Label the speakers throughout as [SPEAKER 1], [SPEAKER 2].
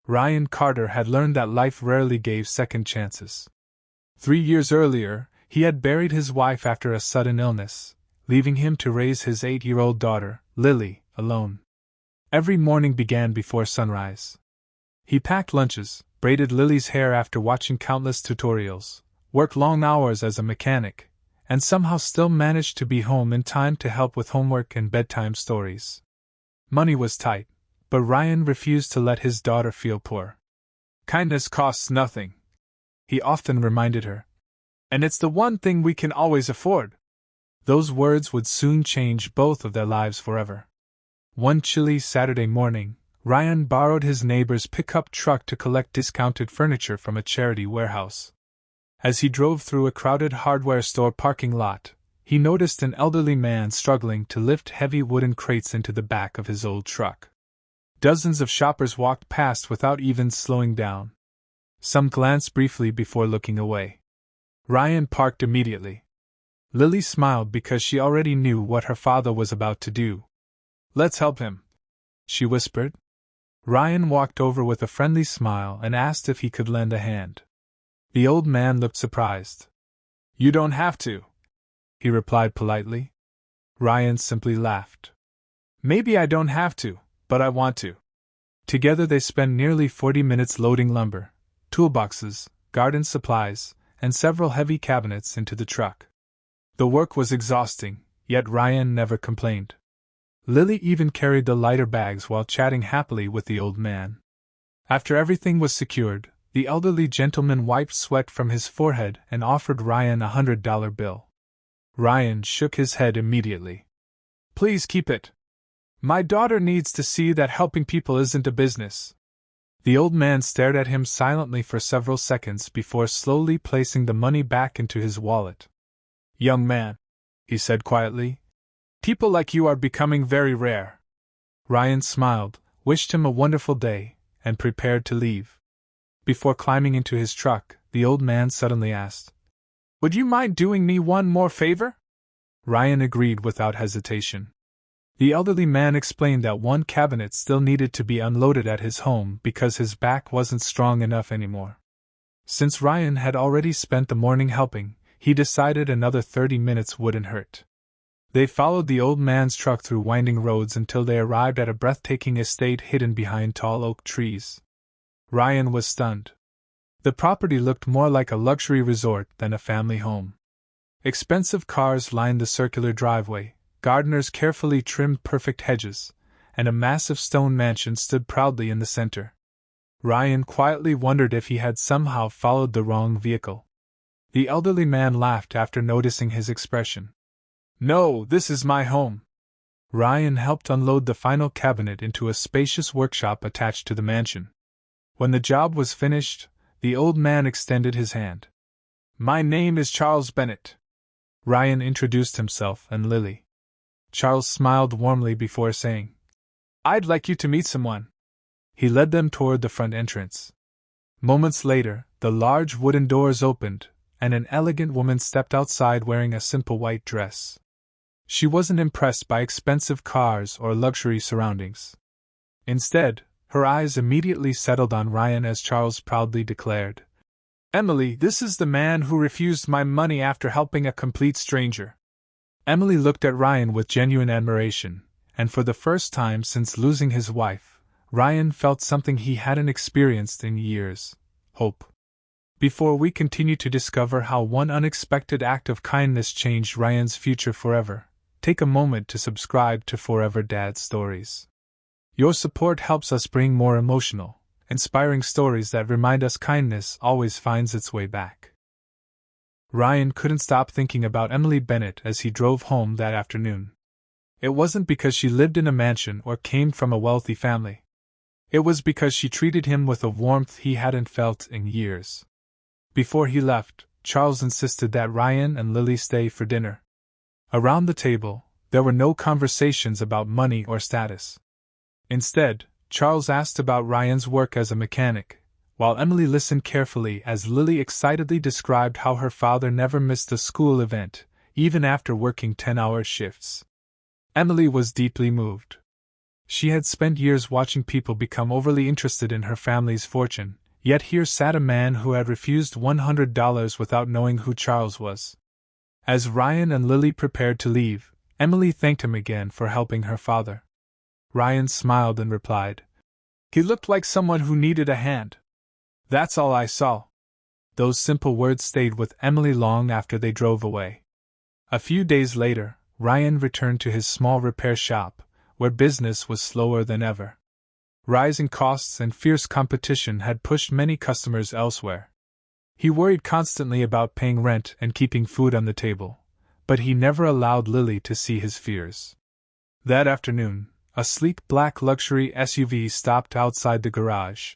[SPEAKER 1] Ryan Carter had learned that life rarely gave second chances. 3 years earlier, he had buried his wife after a sudden illness, leaving him to raise his 8-year-old daughter, Lily, alone. Every morning began before sunrise. He packed lunches, braided Lily's hair after watching countless tutorials, worked long hours as a mechanic, and somehow still managed to be home in time to help with homework and bedtime stories. Money was tight, but Ryan refused to let his daughter feel poor. "Kindness costs nothing," he often reminded her. "And it's the one thing we can always afford." Those words would soon change both of their lives forever. One chilly Saturday morning, Ryan borrowed his neighbor's pickup truck to collect discounted furniture from a charity warehouse. As he drove through a crowded hardware store parking lot, he noticed an elderly man struggling to lift heavy wooden crates into the back of his old truck. Dozens of shoppers walked past without even slowing down. Some glanced briefly before looking away. Ryan parked immediately. Lily smiled because she already knew what her father was about to do. "Let's help him," she whispered. Ryan walked over with a friendly smile and asked if he could lend a hand. The old man looked surprised. "You don't have to," he replied politely. Ryan simply laughed. "Maybe I don't have to, but I want to." Together they spent nearly 40 minutes loading lumber, toolboxes, garden supplies, and several heavy cabinets into the truck. The work was exhausting, yet Ryan never complained. Lily even carried the lighter bags while chatting happily with the old man. After everything was secured, the elderly gentleman wiped sweat from his forehead and offered Ryan a $100 bill. Ryan shook his head immediately. "Please keep it. My daughter needs to see that helping people isn't a business." The old man stared at him silently for several seconds before slowly placing the money back into his wallet. "Young man," he said quietly, "people like you are becoming very rare." Ryan smiled, wished him a wonderful day, and prepared to leave. Before climbing into his truck, the old man suddenly asked, "Would you mind doing me one more favor?" Ryan agreed without hesitation. The elderly man explained that one cabinet still needed to be unloaded at his home because his back wasn't strong enough anymore. Since Ryan had already spent the morning helping, he decided another 30 minutes wouldn't hurt. They followed the old man's truck through winding roads until they arrived at a breathtaking estate hidden behind tall oak trees. Ryan was stunned. The property looked more like a luxury resort than a family home. Expensive cars lined the circular driveway, gardeners carefully trimmed perfect hedges, and a massive stone mansion stood proudly in the center. Ryan quietly wondered if he had somehow followed the wrong vehicle. The elderly man laughed after noticing his expression. "No, this is my home." Ryan helped unload the final cabinet into a spacious workshop attached to the mansion. When the job was finished, the old man extended his hand. "My name is Charles Bennett." Ryan introduced himself and Lily. Charles smiled warmly before saying, "I'd like you to meet someone." He led them toward the front entrance. Moments later, the large wooden doors opened, and an elegant woman stepped outside wearing a simple white dress. She wasn't impressed by expensive cars or luxury surroundings. Instead, her eyes immediately settled on Ryan as Charles proudly declared, "Emily, this is the man who refused my money after helping a complete stranger." Emily looked at Ryan with genuine admiration, and for the first time since losing his wife, Ryan felt something he hadn't experienced in years: hope. Before we continue to discover how one unexpected act of kindness changed Ryan's future forever, take a moment to subscribe to Forever Dad Stories. Your support helps us bring more emotional, inspiring stories that remind us kindness always finds its way back. Ryan couldn't stop thinking about Emily Bennett as he drove home that afternoon. It wasn't because she lived in a mansion or came from a wealthy family. It was because she treated him with a warmth he hadn't felt in years. Before he left, Charles insisted that Ryan and Lily stay for dinner. Around the table, there were no conversations about money or status. Instead, Charles asked about Ryan's work as a mechanic, while Emily listened carefully as Lily excitedly described how her father never missed a school event, even after working 10-hour shifts. Emily was deeply moved. She had spent years watching people become overly interested in her family's fortune, yet here sat a man who had refused $100 without knowing who Charles was. As Ryan and Lily prepared to leave, Emily thanked him again for helping her father. Ryan smiled and replied, "He looked like someone who needed a hand. That's all I saw." Those simple words stayed with Emily long after they drove away. A few days later, Ryan returned to his small repair shop, where business was slower than ever. Rising costs and fierce competition had pushed many customers elsewhere. He worried constantly about paying rent and keeping food on the table, but he never allowed Lily to see his fears. That afternoon, a sleek black luxury SUV stopped outside the garage.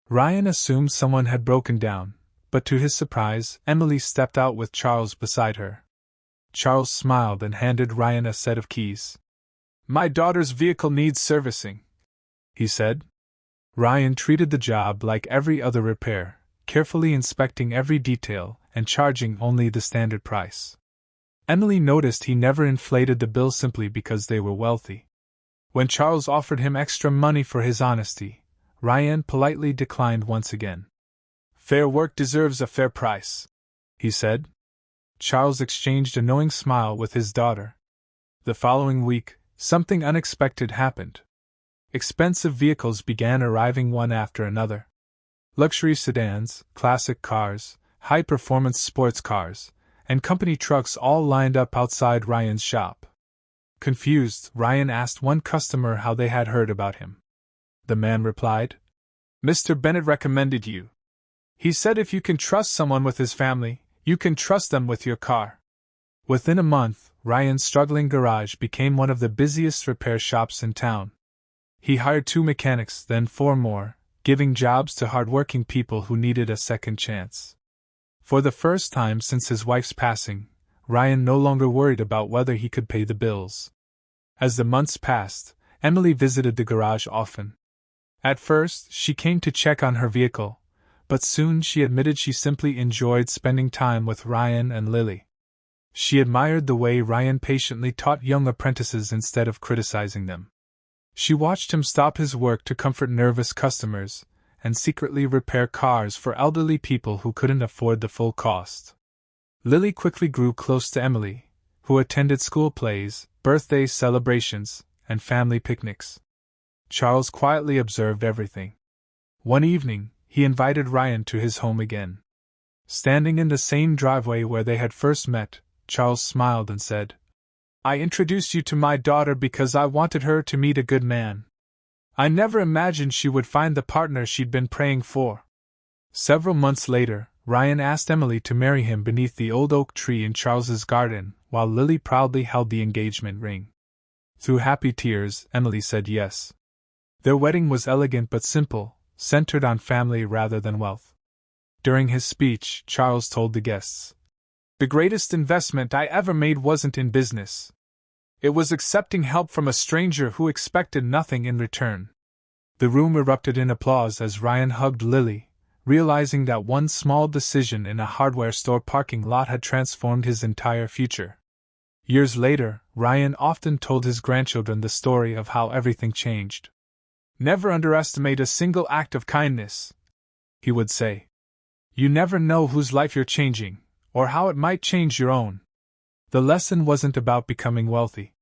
[SPEAKER 1] Ryan assumed someone had broken down, but to his surprise, Emily stepped out with Charles beside her. Charles smiled and handed Ryan a set of keys. "My daughter's vehicle needs servicing," he said. Ryan treated the job like every other repair, carefully inspecting every detail and charging only the standard price. Emily noticed he never inflated the bill simply because they were wealthy. When Charles offered him extra money for his honesty, Ryan politely declined once again. "Fair work deserves a fair price," he said. Charles exchanged a knowing smile with his daughter. The following week, something unexpected happened. Expensive vehicles began arriving one after another. Luxury sedans, classic cars, high-performance sports cars, and company trucks all lined up outside Ryan's shop. Confused, Ryan asked one customer how they had heard about him. The man replied, "Mr. Bennett recommended you. He said if you can trust someone with his family, you can trust them with your car." Within a month, Ryan's struggling garage became one of the busiest repair shops in town. He hired 2 mechanics, then 4 more, giving jobs to hardworking people who needed a second chance. For the first time since his wife's passing, Ryan no longer worried about whether he could pay the bills. As the months passed, Emily visited the garage often. At first, she came to check on her vehicle, but soon she admitted she simply enjoyed spending time with Ryan and Lily. She admired the way Ryan patiently taught young apprentices instead of criticizing them. She watched him stop his work to comfort nervous customers, and secretly repair cars for elderly people who couldn't afford the full cost. Lily quickly grew close to Emily, who attended school plays, birthday celebrations, and family picnics. Charles quietly observed everything. One evening, he invited Ryan to his home again. Standing in the same driveway where they had first met, Charles smiled and said, "I introduced you to my daughter because I wanted her to meet a good man. I never imagined she would find the partner she'd been praying for." Several months later, Ryan asked Emily to marry him beneath the old oak tree in Charles's garden, while Lily proudly held the engagement ring. Through happy tears, Emily said yes. Their wedding was elegant but simple, centered on family rather than wealth. During his speech, Charles told the guests, "The greatest investment I ever made wasn't in business. It was accepting help from a stranger who expected nothing in return." The room erupted in applause as Ryan hugged Lily, realizing that one small decision in a hardware store parking lot had transformed his entire future. Years later, Ryan often told his grandchildren the story of how everything changed. "Never underestimate a single act of kindness," he would say. "You never know whose life you're changing, or how it might change your own." The lesson wasn't about becoming wealthy.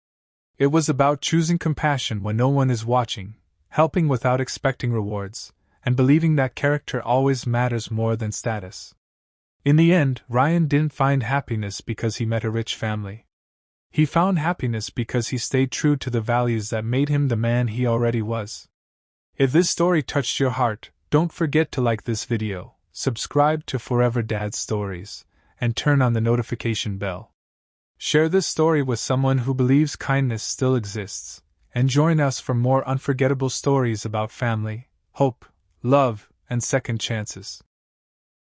[SPEAKER 1] It was about choosing compassion when no one is watching, helping without expecting rewards, and believing that character always matters more than status. In the end, Ryan didn't find happiness because he met a rich family. He found happiness because he stayed true to the values that made him the man he already was. If this story touched your heart, don't forget to like this video, subscribe to Forever Dad Stories, and turn on the notification bell. Share this story with someone who believes kindness still exists, and join us for more unforgettable stories about family, hope, love, and second chances.